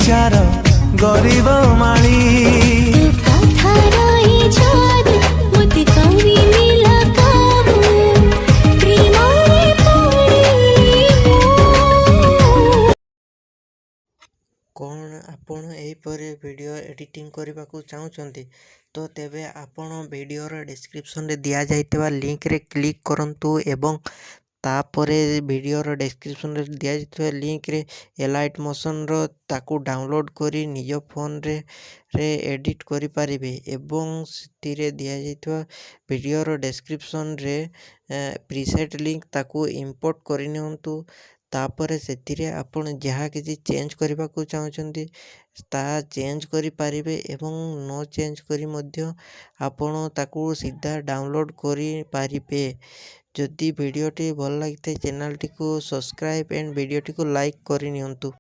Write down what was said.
ଓଡ଼ିଶାର ଗରିବ ମାଳି। କ'ଣ ଆପଣ ଏହିପରି ଭିଡ଼ିଓ ଏଡ଼ିଟିଂ କରିବାକୁ ଚାହୁଁଛନ୍ତି ତ ତେବେ ଆପଣ ଭିଡ଼ିଓର ଡେସ୍କ୍ରିପସନ୍ରେ ଦିଆଯାଇଥିବା ଲିଙ୍କରେ କ୍ଲିକ୍ କରନ୍ତୁ ଏବଂ ତାପରେ ଭିଡ଼ିଓର ଡେସ୍କ୍ରିପସନ୍ରେ ଦିଆଯାଇଥିବା ଲିଙ୍କରେ ଏଲାଇଟ୍ ମୋସନ୍ର ତାକୁ ଡାଉନଲୋଡ଼୍ କରି ନିଜ ଫୋନ୍ରେ ଏଡ଼ିଟ୍ କରିପାରିବେ ଏବଂ ସେଥିରେ ଦିଆଯାଇଥିବା ଭିଡ଼ିଓର ଡେସ୍କ୍ରିପସନ୍ରେ ପ୍ରିସେଟ୍ ଲିଙ୍କ ତାକୁ ଇମ୍ପୋର୍ଟ କରିନିଅନ୍ତୁ। ତାପରେ ସେଥିରେ ଆପଣ ଯାହା କିଛି ଚେଞ୍ଜ କରିବାକୁ ଚାହୁଁଛନ୍ତି ତାହା ଚେଞ୍ଜ କରିପାରିବେ ଏବଂ ନ ଚେଞ୍ଜ କରି ମଧ୍ୟ ଆପଣ ତାକୁ ସିଧା ଡାଉନଲୋଡ଼୍ କରିପାରିବେ। ଯଦି ଭିଡ଼ିଓଟି ଭଲ ଲାଗିଥାଏ ଚ୍ୟାନେଲଟିକୁ ସବସ୍କ୍ରାଇବ୍ ଏଣ୍ଡ ଭିଡ଼ିଓଟିକୁ ଲାଇକ୍ କରିନିଅନ୍ତୁ।